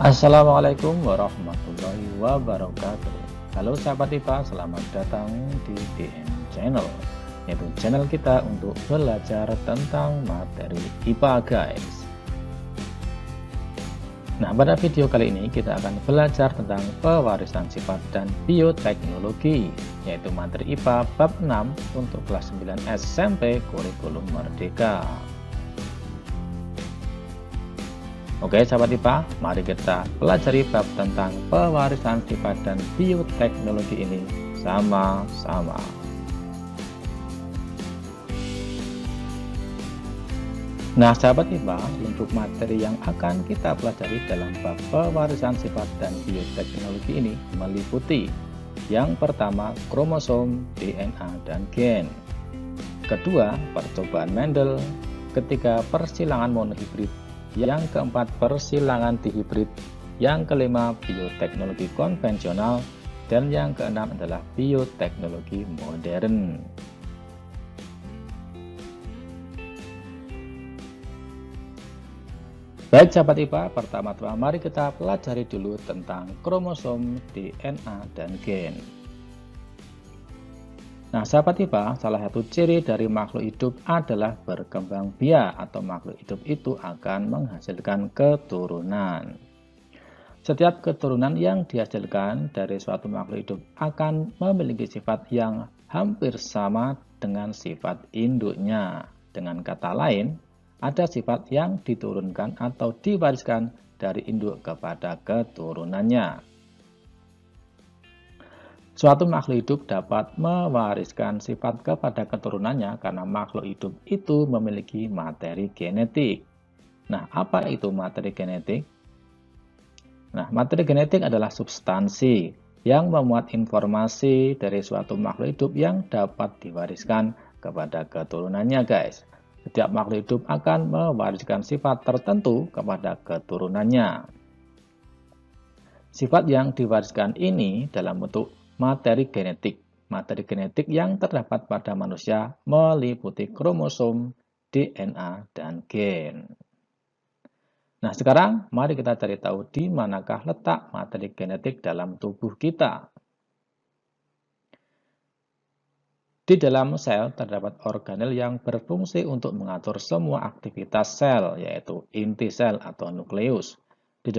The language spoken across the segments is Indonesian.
Assalamualaikum warahmatullahi wabarakatuh. Halo sahabat IPA, selamat datang di DM Channel, yaitu channel kita untuk belajar tentang materi IPA guys. Nah, pada video kali ini kita akan belajar tentang pewarisan sifat dan bioteknologi, yaitu materi IPA bab 6 untuk kelas 9 SMP kurikulum Merdeka. Oke sahabat IPA, mari kita pelajari bab tentang pewarisan sifat dan bioteknologi ini sama-sama. Nah sahabat IPA, untuk materi yang akan kita pelajari dalam bab pewarisan sifat dan bioteknologi ini meliputi yang pertama kromosom, DNA, dan gen. Kedua, percobaan Mendel. Ketiga, persilangan monohibrid. Yang keempat, persilangan dihibrid. Yang kelima, bioteknologi konvensional. Dan yang keenam adalah bioteknologi modern. Baik sahabat IPA, pertama-tama mari kita pelajari dulu tentang kromosom, DNA, dan gen. Nah sahabat IPA, salah satu ciri dari makhluk hidup adalah berkembang biak atau makhluk hidup itu akan menghasilkan keturunan. Setiap keturunan yang dihasilkan dari suatu makhluk hidup akan memiliki sifat yang hampir sama dengan sifat induknya. Dengan kata lain, ada sifat yang diturunkan atau diwariskan dari induk kepada keturunannya. Suatu makhluk hidup dapat mewariskan sifat kepada keturunannya karena makhluk hidup itu memiliki materi genetik. Nah, apa itu materi genetik? Nah, materi genetik adalah substansi yang memuat informasi dari suatu makhluk hidup yang dapat diwariskan kepada keturunannya, guys. Setiap makhluk hidup akan mewariskan sifat tertentu kepada keturunannya. Sifat yang diwariskan ini dalam bentuk materi genetik. Materi genetik yang terdapat pada manusia meliputi kromosom, DNA, dan gen. Nah, sekarang mari kita cari tahu di manakah letak materi genetik dalam tubuh kita. Di dalam sel terdapat organel yang berfungsi untuk mengatur semua aktivitas sel, yaitu inti sel atau nukleus. Di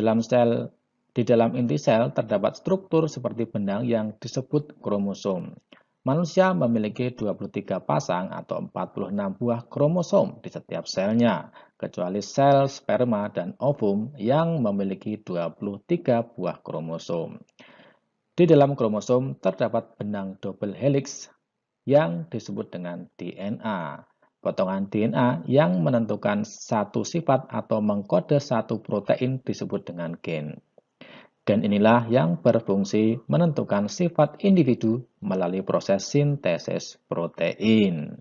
dalam inti sel terdapat struktur seperti benang yang disebut kromosom. Manusia memiliki 23 pasang atau 46 buah kromosom di setiap selnya, kecuali sel sperma dan ovum yang memiliki 23 buah kromosom. Di dalam kromosom terdapat benang double helix yang disebut dengan DNA. Potongan DNA yang menentukan satu sifat atau mengkode satu protein disebut dengan gen. Gen inilah yang berfungsi menentukan sifat individu melalui proses sintesis protein.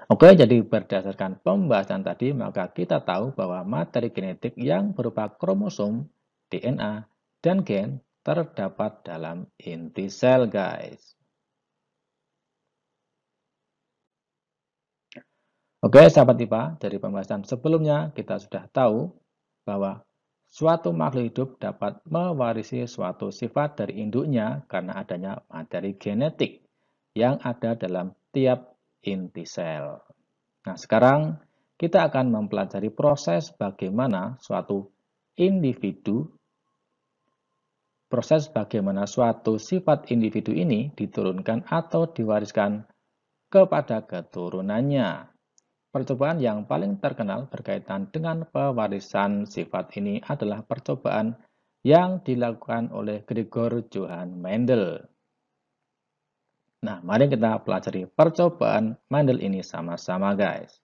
Oke, jadi berdasarkan pembahasan tadi, maka kita tahu bahwa materi genetik yang berupa kromosom, DNA, dan gen terdapat dalam inti sel, guys. Oke, sahabat IPA, dari pembahasan sebelumnya kita sudah tahu bahwa suatu makhluk hidup dapat mewarisi suatu sifat dari induknya karena adanya materi genetik yang ada dalam tiap inti sel. Nah, sekarang kita akan mempelajari proses bagaimana suatu suatu sifat individu ini diturunkan atau diwariskan kepada keturunannya. Percobaan yang paling terkenal berkaitan dengan pewarisan sifat ini adalah percobaan yang dilakukan oleh Gregor Johann Mendel. Nah, mari kita pelajari percobaan Mendel ini sama-sama, guys.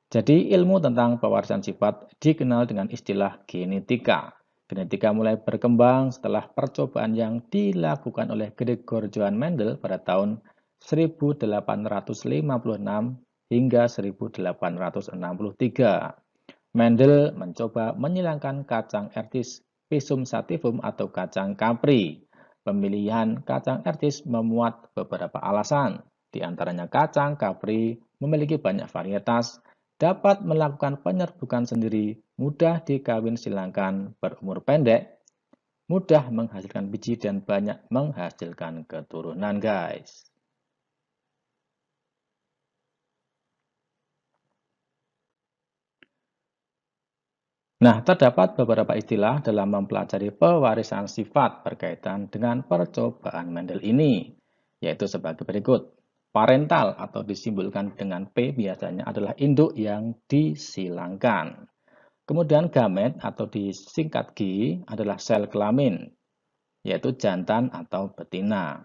Jadi, ilmu tentang pewarisan sifat dikenal dengan istilah genetika. Genetika mulai berkembang setelah percobaan yang dilakukan oleh Gregor Johann Mendel pada tahun 1856 hingga 1863. Mendel mencoba menyilangkan kacang ertis Pisum sativum atau kacang kapri. Pemilihan kacang ertis memuat beberapa alasan. Di antaranya kacang kapri memiliki banyak varietas dapat melakukan penyerbukan sendiri, mudah dikawin silangkan, berumur pendek, mudah menghasilkan biji dan banyak menghasilkan keturunan, guys. Nah, terdapat beberapa istilah dalam mempelajari pewarisan sifat berkaitan dengan percobaan Mendel ini, yaitu sebagai berikut. Parental atau disimbolkan dengan P biasanya adalah induk yang disilangkan. Kemudian gamet atau disingkat G adalah sel kelamin, yaitu jantan atau betina.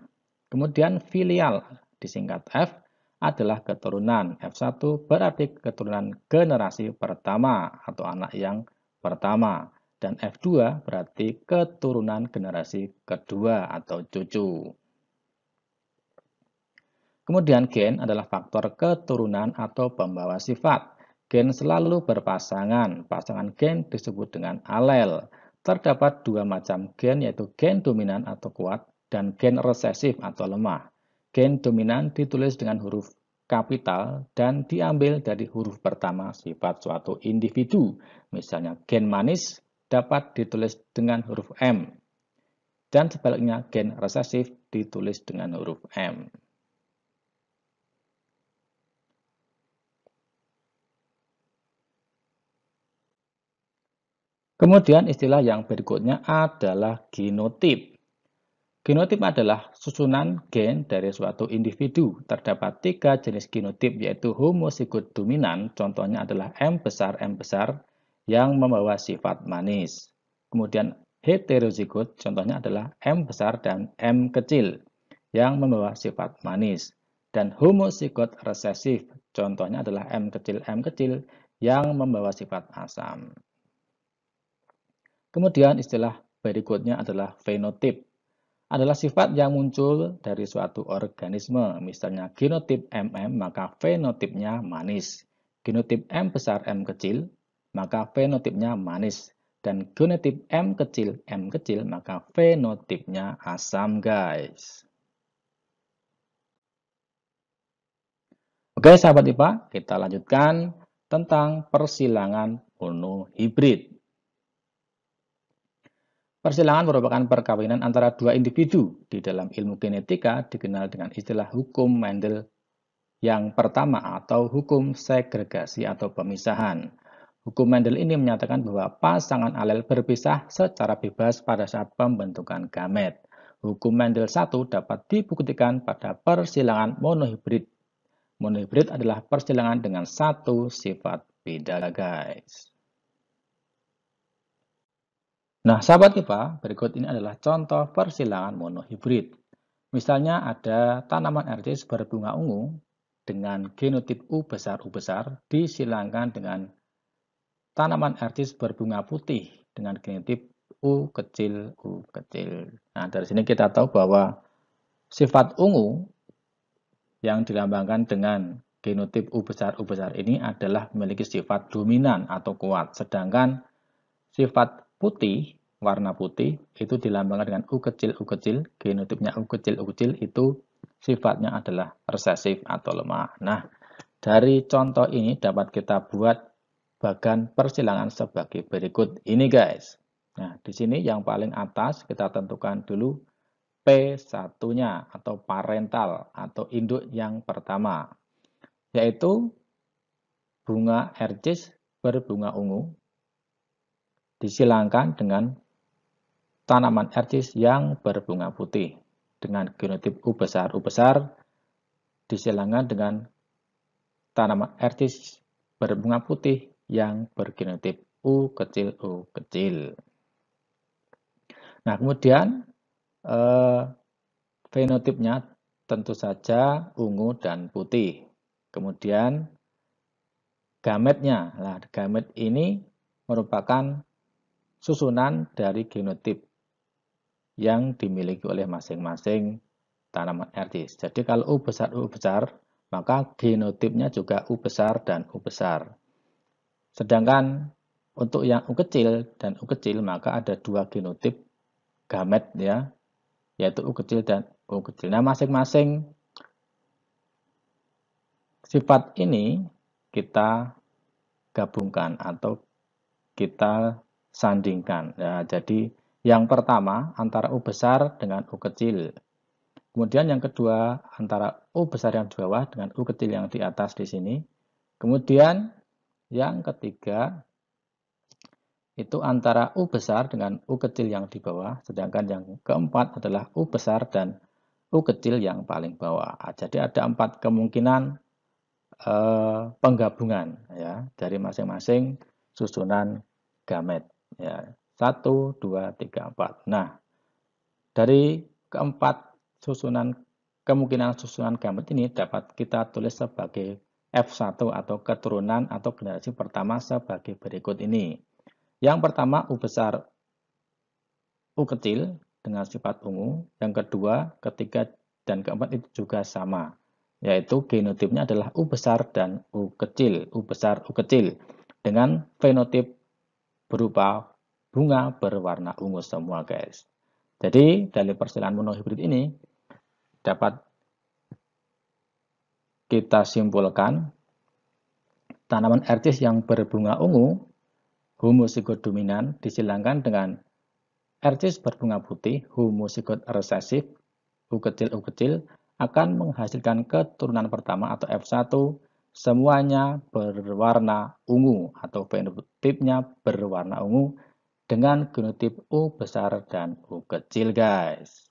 Kemudian filial disingkat F adalah keturunan. F1 berarti keturunan generasi pertama atau anak yang pertama. Dan F2 berarti keturunan generasi kedua atau cucu. Kemudian gen adalah faktor keturunan atau pembawa sifat. Gen selalu berpasangan. Pasangan gen disebut dengan alel. Terdapat dua macam gen, yaitu gen dominan atau kuat dan gen resesif atau lemah. Gen dominan ditulis dengan huruf kapital dan diambil dari huruf pertama sifat suatu individu. Misalnya gen manis dapat ditulis dengan huruf M. Dan sebaliknya gen resesif ditulis dengan huruf M. Kemudian istilah yang berikutnya adalah genotip. Genotip adalah susunan gen dari suatu individu. Terdapat 3 jenis genotip, yaitu homozigot dominan, contohnya adalah M besar yang membawa sifat manis. Kemudian heterozigot, contohnya adalah M besar dan M kecil yang membawa sifat manis. Dan homozigot resesif, contohnya adalah M kecil yang membawa sifat asam. Kemudian istilah berikutnya adalah fenotip. Adalah sifat yang muncul dari suatu organisme. Misalnya genotip MM, maka fenotipnya manis. Genotip M besar M kecil, maka fenotipnya manis. Dan genotip M kecil, maka fenotipnya asam, guys. Oke, sahabat IPA, kita lanjutkan tentang persilangan monohibrid. Persilangan merupakan perkawinan antara dua individu. Di dalam ilmu genetika dikenal dengan istilah hukum Mendel yang pertama atau hukum segregasi atau pemisahan. Hukum Mendel ini menyatakan bahwa pasangan alel berpisah secara bebas pada saat pembentukan gamet. Hukum Mendel 1 dapat dibuktikan pada persilangan monohibrid. Monohibrid adalah persilangan dengan satu sifat beda, guys. Nah, sahabat IPA, berikut ini adalah contoh persilangan monohibrid. Misalnya ada tanaman RCS berbunga ungu dengan genotip U besar disilangkan dengan tanaman RCS berbunga putih dengan genotip U kecil. Nah, dari sini kita tahu bahwa sifat ungu yang dilambangkan dengan genotip U besar ini adalah memiliki sifat dominan atau kuat. Sedangkan sifat putih, warna putih, itu dilambangkan dengan U kecil, genotipnya U kecil itu sifatnya adalah resesif atau lemah. Nah, dari contoh ini dapat kita buat bagan persilangan sebagai berikut ini, guys. Nah, di sini yang paling atas kita tentukan dulu P1-nya atau parental atau induk yang pertama, yaitu bunga RCS berbunga ungu disilangkan dengan tanaman RCS yang berbunga putih dengan genotip U besar disilangkan dengan tanaman RCS berbunga putih yang bergenotip U kecil. Nah, kemudian fenotipnya tentu saja ungu dan putih. Kemudian gametnya, nah gamet ini merupakan susunan dari genotip yang dimiliki oleh masing-masing tanaman RCS. Jadi kalau U besar, maka genotipnya juga U besar dan U besar. Sedangkan untuk yang U kecil dan U kecil, maka ada dua genotip gamet ya, yaitu U kecil dan U kecil. Nah, masing-masing sifat ini kita gabungkan atau kita sandingkan. Nah, jadi yang pertama antara U besar dengan U kecil. Kemudian yang kedua antara U besar yang di bawah dengan U kecil yang di atas di sini. Kemudian yang ketiga itu antara U besar dengan U kecil yang di bawah, sedangkan yang keempat adalah U besar dan U kecil yang paling bawah. Jadi ada 4 kemungkinan penggabungan ya dari masing-masing susunan gamet ya. 1, 2, 3, 4. Nah, dari keempat kemungkinan susunan gamet ini dapat kita tulis sebagai F1 atau keturunan atau generasi pertama sebagai berikut ini. Yang pertama U besar U kecil dengan sifat ungu. Yang kedua, ketiga, dan keempat itu juga sama. Yaitu genotipnya adalah U besar dan U kecil. U besar, U kecil. Dengan fenotip berupa bunga berwarna ungu semua guys. Jadi dari persilangan monohibrid ini dapat kita simpulkan tanaman ercis yang berbunga ungu homozigot dominan disilangkan dengan ercis berbunga putih, homozigot resesif, U kecil akan menghasilkan keturunan pertama atau F1, semuanya berwarna ungu atau fenotipnya berwarna ungu dengan genotip U besar dan U kecil guys.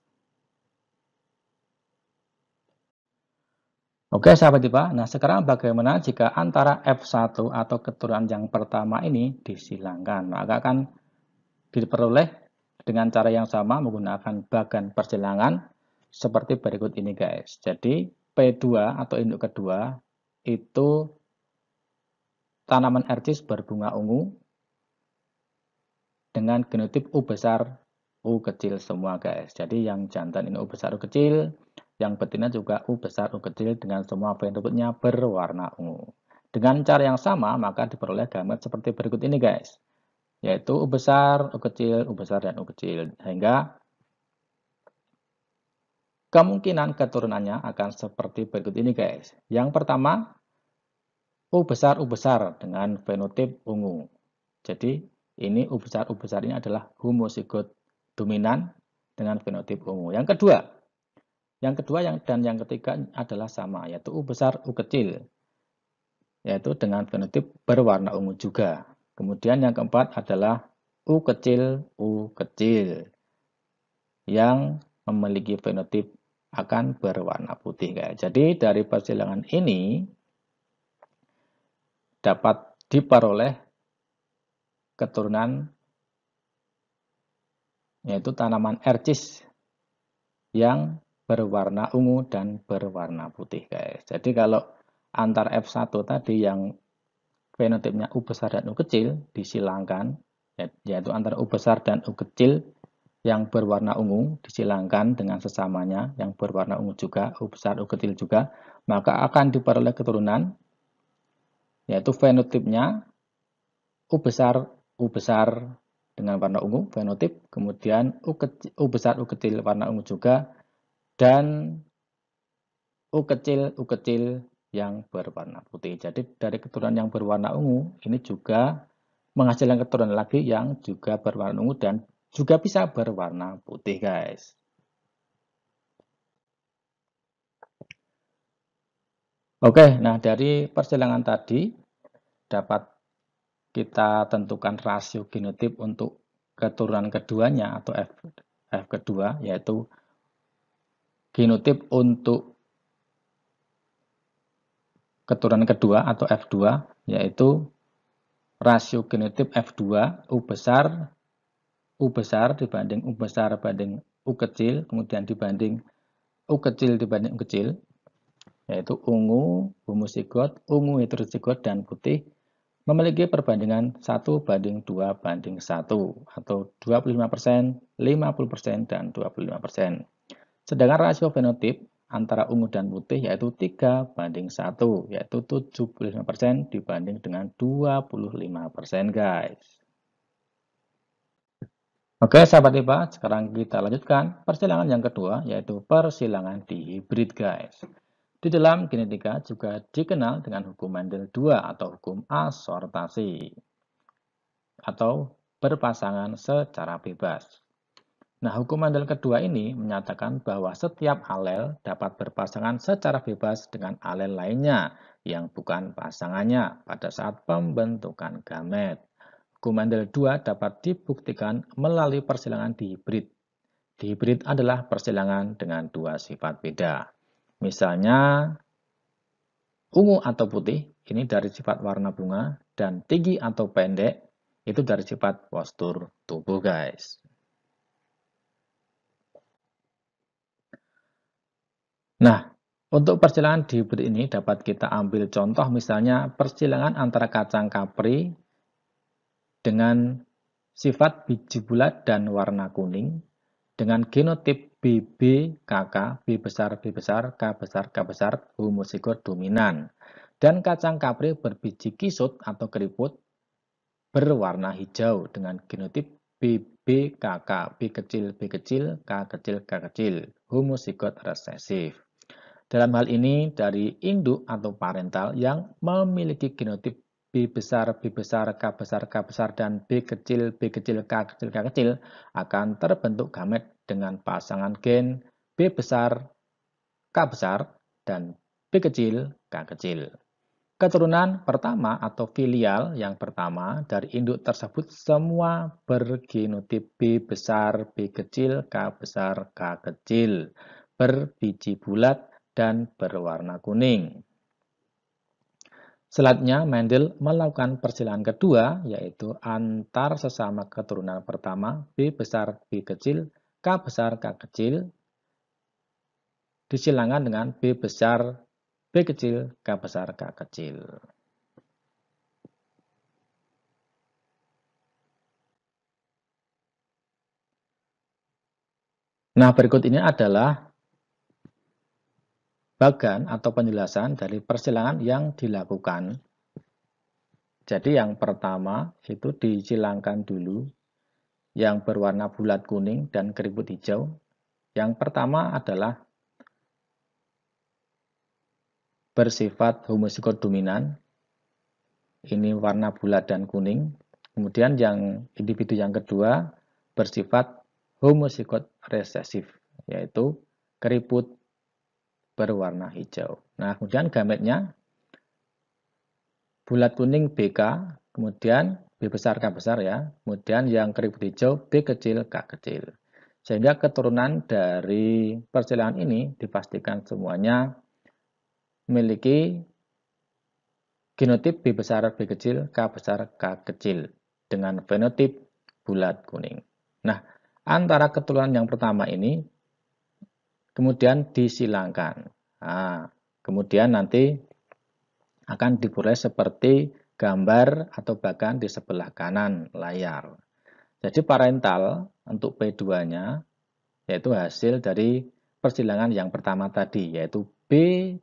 Oke sahabat IPA, nah sekarang bagaimana jika antara F1 atau keturunan yang pertama ini disilangkan? Maka akan diperoleh dengan cara yang sama menggunakan bagan persilangan seperti berikut ini guys. Jadi P2 atau induk kedua itu tanaman ercis berbunga ungu dengan genotip U besar U kecil semua guys. Jadi yang jantan ini U besar U kecil, yang betina juga U besar U kecil dengan semua fenotipnya berwarna ungu. Dengan cara yang sama maka diperoleh gamet seperti berikut ini guys. Yaitu U besar, U kecil, U besar, dan U kecil. Sehingga kemungkinan keturunannya akan seperti berikut ini guys. Yang pertama, U besar dengan fenotip ungu. Jadi ini U besar ini adalah homozigot dominan dengan fenotip ungu. Yang kedua dan yang ketiga adalah sama, yaitu U besar U kecil, yaitu dengan fenotip berwarna ungu juga. Kemudian yang keempat adalah U kecil yang memiliki fenotip akan berwarna putih guys. Jadi dari persilangan ini dapat diperoleh keturunan yaitu tanaman ercis yang berwarna ungu dan berwarna putih guys. Jadi kalau antar F1 tadi yang fenotipnya U besar dan U kecil disilangkan, yaitu antara U besar dan U kecil yang berwarna ungu disilangkan dengan sesamanya yang berwarna ungu juga, U besar U kecil juga, maka akan diperoleh keturunan yaitu fenotipnya U besar dengan warna ungu fenotip, kemudian U besar U kecil warna ungu juga, dan U kecil yang berwarna putih. Jadi dari keturunan yang berwarna ungu ini juga menghasilkan keturunan lagi yang juga berwarna ungu dan juga bisa berwarna putih guys. Oke, nah dari persilangan tadi dapat kita tentukan rasio genotip untuk keturunan keduanya atau F kedua, yaitu genotip untuk keturunan kedua atau F2, yaitu rasio genotip F2 U besar dibanding U besar banding U kecil, kemudian dibanding U kecil dibanding U kecil, yaitu ungu homozigot, ungu heterozigot, dan putih memiliki perbandingan 1:2:1 atau 25%, 50%, dan 25%. Sedangkan rasio fenotip antara ungu dan putih yaitu 3:1, yaitu 75% dibanding dengan 25% guys. Oke sahabat IPA, sekarang kita lanjutkan persilangan yang kedua yaitu persilangan dihibrid guys. Di Di dalam genetika juga dikenal dengan hukum Mendel II atau hukum asortasi atau berpasangan secara bebas. Nah, hukum Mendel kedua ini menyatakan bahwa setiap alel dapat berpasangan secara bebas dengan alel lainnya yang bukan pasangannya pada saat pembentukan gamet. Hukum Mendel II dapat dibuktikan melalui persilangan dihibrid. Dihibrid adalah persilangan dengan dua sifat beda. Misalnya, ungu atau putih, ini dari sifat warna bunga, dan tinggi atau pendek, itu dari sifat postur tubuh, guys. Nah, untuk persilangan dihibrid ini dapat kita ambil contoh misalnya persilangan antara kacang kapri dengan sifat biji bulat dan warna kuning dengan genotip BB-KK, B besar, B besar, K besar, K besar, homozigot dominan. Dan kacang kapri berbiji kisut atau keriput berwarna hijau dengan genotip BB-KK, B kecil, B kecil, K kecil, K kecil, homozigot resesif. Dalam hal ini dari induk atau parental yang memiliki genotip B besar, B besar, K besar, K besar, dan B kecil, B kecil, K kecil, K kecil akan terbentuk gamet dengan pasangan gen B besar, K besar, dan B kecil, K kecil. Keturunan pertama atau filial yang pertama dari induk tersebut semua bergenotip B besar, B kecil, K besar, K kecil, berbiji bulat, dan berwarna kuning. Selanjutnya, Mendel melakukan persilangan kedua, yaitu antar sesama keturunan pertama B besar, B kecil, K besar, K kecil, disilangkan dengan B besar, B kecil, K besar, K kecil. Nah, berikut ini adalah bagan atau penjelasan dari persilangan yang dilakukan. Jadi yang pertama itu disilangkan dulu yang berwarna bulat kuning dan keriput hijau. Yang pertama adalah bersifat homozigot dominan. Ini warna bulat dan kuning. Kemudian yang individu yang kedua bersifat homozigot resesif, yaitu keriput berwarna hijau. Nah, kemudian gametnya bulat kuning BK, kemudian B besar K besar ya, kemudian yang keriput hijau B kecil K kecil. Sehingga keturunan dari persilangan ini dipastikan semuanya memiliki genotip B besar B kecil K besar K kecil dengan fenotip bulat kuning. Nah, antara keturunan yang pertama ini kemudian disilangkan. Nah, kemudian nanti akan diperoleh seperti gambar atau bahkan di sebelah kanan layar. Jadi parental untuk P2-nya yaitu hasil dari persilangan yang pertama tadi, yaitu B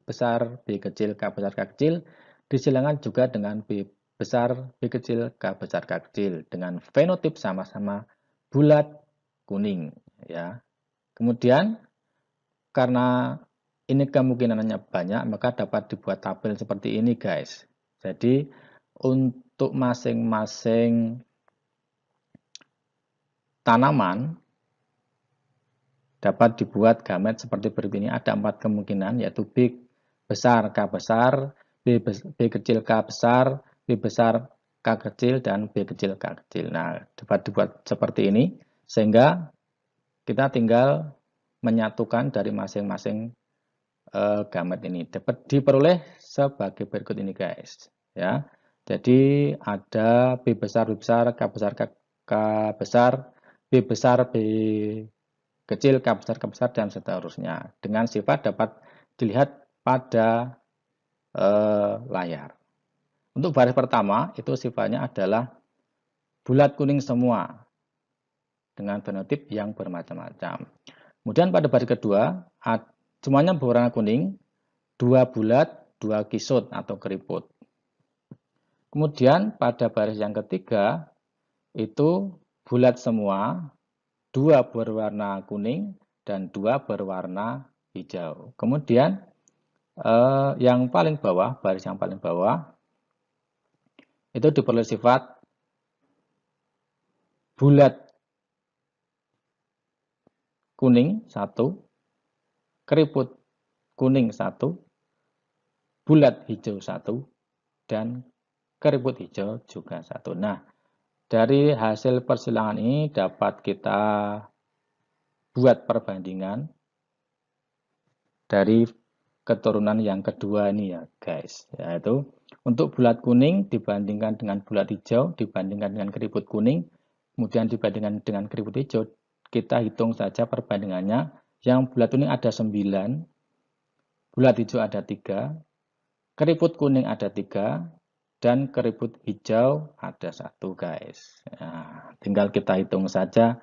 besar, B kecil, K besar, K kecil, disilangkan juga dengan B besar, B kecil, K besar, K kecil, dengan fenotip sama-sama bulat kuning. Ya. Kemudian, karena ini kemungkinannya banyak, maka dapat dibuat tabel seperti ini, guys. Jadi, untuk masing-masing tanaman, dapat dibuat gamet seperti berikut ini. Ada 4 kemungkinan, yaitu B besar K besar, B kecil K besar, B besar K kecil, dan B kecil K kecil. Nah, dapat dibuat seperti ini, sehingga kita tinggal menyatukan dari masing-masing gamet ini. Dapat diperoleh sebagai berikut ini, guys. Ya, jadi ada B besar, B besar, K besar, K besar, B besar, B kecil, K besar, dan seterusnya. Dengan sifat dapat dilihat pada layar. Untuk baris pertama, itu sifatnya adalah bulat kuning semua dengan fenotip yang bermacam-macam. Kemudian pada baris kedua, semuanya berwarna kuning, 2 bulat, 2 kisut atau keriput. Kemudian pada baris yang ketiga, itu bulat semua, 2 berwarna kuning, dan 2 berwarna hijau. Kemudian yang paling bawah, baris yang paling bawah, itu diperoleh sifat bulat kuning 1, keriput kuning 1, bulat hijau 1, dan keriput hijau juga 1. Nah, dari hasil persilangan ini dapat kita buat perbandingan dari keturunan yang kedua ini ya guys, yaitu untuk bulat kuning dibandingkan dengan bulat hijau, dibandingkan dengan keriput kuning, kemudian dibandingkan dengan keriput hijau, kita hitung saja perbandingannya. Yang bulat kuning ada 9, bulat hijau ada 3, keriput kuning ada 3, dan keriput hijau ada 1 guys. Nah, tinggal kita hitung saja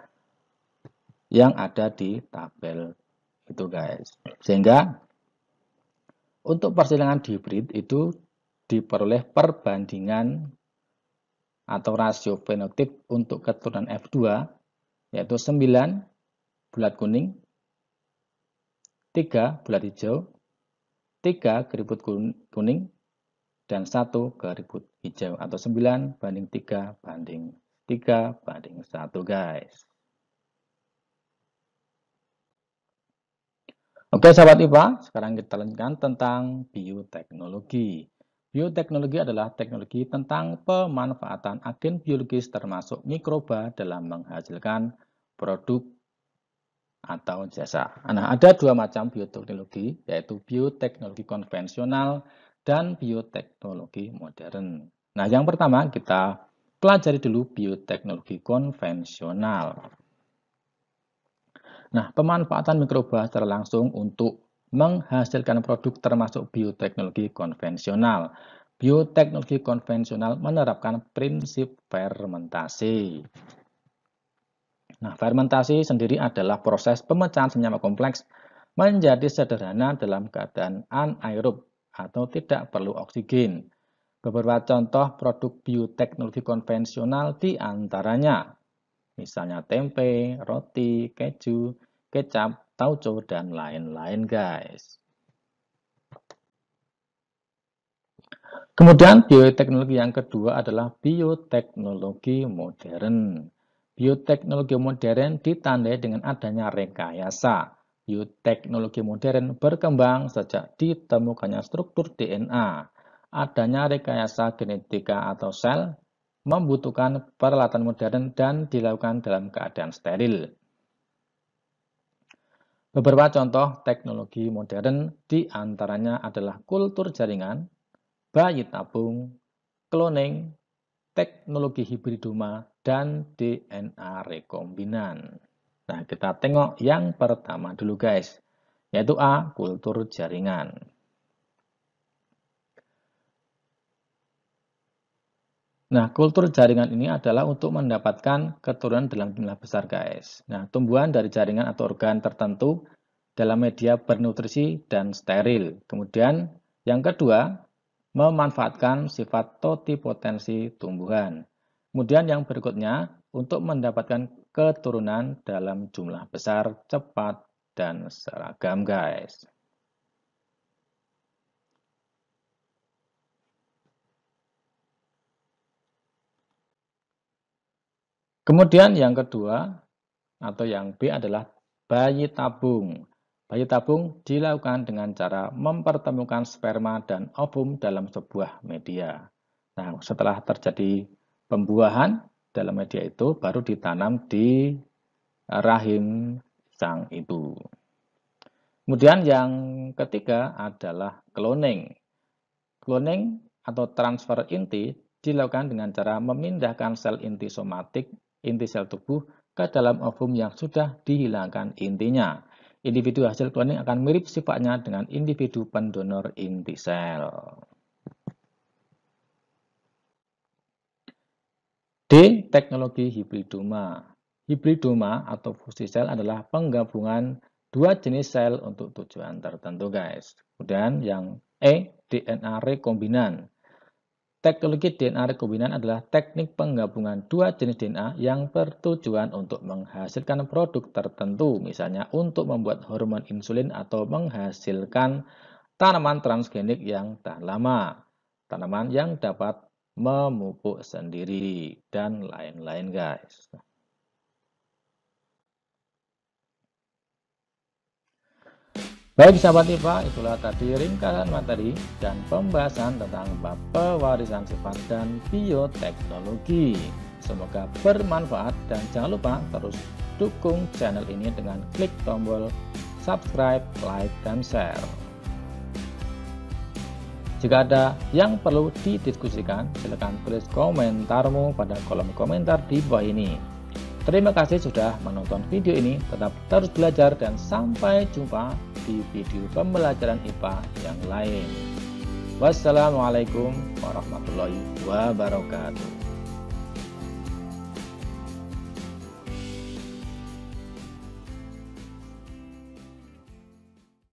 yang ada di tabel itu guys. Sehingga untuk persilangan hibrid itu diperoleh perbandingan atau rasio fenotip untuk keturunan F2 yaitu 9 bulat kuning, 3 bulat hijau, 3 keriput kuning, dan 1 keriput hijau atau 9 banding 3 banding 3 banding 1 guys. Oke sahabat IPA, sekarang kita lanjutkan tentang bioteknologi. Bioteknologi adalah teknologi tentang pemanfaatan agen biologis termasuk mikroba dalam menghasilkan produk atau jasa. Nah, ada dua macam bioteknologi, yaitu bioteknologi konvensional dan bioteknologi modern. Nah, yang pertama kita pelajari dulu bioteknologi konvensional. Nah, pemanfaatan mikroba secara langsung untuk menghasilkan produk termasuk bioteknologi konvensional. Bioteknologi konvensional menerapkan prinsip fermentasi. Nah, fermentasi sendiri adalah proses pemecahan senyawa kompleks menjadi sederhana dalam keadaan anaerob atau tidak perlu oksigen. Beberapa contoh produk bioteknologi konvensional diantaranya misalnya tempe, roti, keju, kecap, tauco, dan lain-lain guys. Kemudian bioteknologi yang kedua adalah bioteknologi modern. Bioteknologi modern ditandai dengan adanya rekayasa. Bioteknologi modern berkembang sejak ditemukannya struktur DNA. Adanya rekayasa genetika atau sel membutuhkan peralatan modern dan dilakukan dalam keadaan steril. Beberapa contoh teknologi modern diantaranya adalah kultur jaringan, bayi tabung, cloning, teknologi hibridoma, dan DNA rekombinan. Nah, kita tengok yang pertama dulu guys, yaitu A, kultur jaringan. Nah, kultur jaringan ini adalah untuk mendapatkan keturunan dalam jumlah besar, guys. Nah, tumbuhan dari jaringan atau organ tertentu dalam media bernutrisi dan steril. Kemudian, yang kedua, memanfaatkan sifat totipotensi tumbuhan. Kemudian yang berikutnya, untuk mendapatkan keturunan dalam jumlah besar, cepat, dan seragam, guys. Kemudian yang kedua atau yang B adalah bayi tabung. Bayi tabung dilakukan dengan cara mempertemukan sperma dan ovum dalam sebuah media. Nah, setelah terjadi pembuahan dalam media itu baru ditanam di rahim sang ibu. Kemudian yang ketiga adalah cloning. Cloning atau transfer inti dilakukan dengan cara memindahkan sel inti somatik, inti sel tubuh, ke dalam ovum yang sudah dihilangkan intinya. Individu hasil cloning akan mirip sifatnya dengan individu pendonor inti sel. D. Teknologi hibridoma. Hibridoma atau fusi sel adalah penggabungan dua jenis sel untuk tujuan tertentu, guys. Kemudian yang E, DNA rekombinan. Teknologi DNA rekombinan adalah teknik penggabungan dua jenis DNA yang bertujuan untuk menghasilkan produk tertentu, misalnya untuk membuat hormon insulin atau menghasilkan tanaman transgenik yang tahan lama, tanaman yang dapat memupuk sendiri, dan lain-lain guys. Baik sahabat IPA, itulah tadi ringkasan materi dan pembahasan tentang bab pewarisan sifat dan bioteknologi. Semoga bermanfaat dan jangan lupa terus dukung channel ini dengan klik tombol subscribe, like, dan share. Jika ada yang perlu didiskusikan, silakan tulis komentarmu pada kolom komentar di bawah ini. Terima kasih sudah menonton video ini, tetap terus belajar dan sampai jumpa di video pembelajaran IPA yang lain. Wassalamualaikum warahmatullahi wabarakatuh.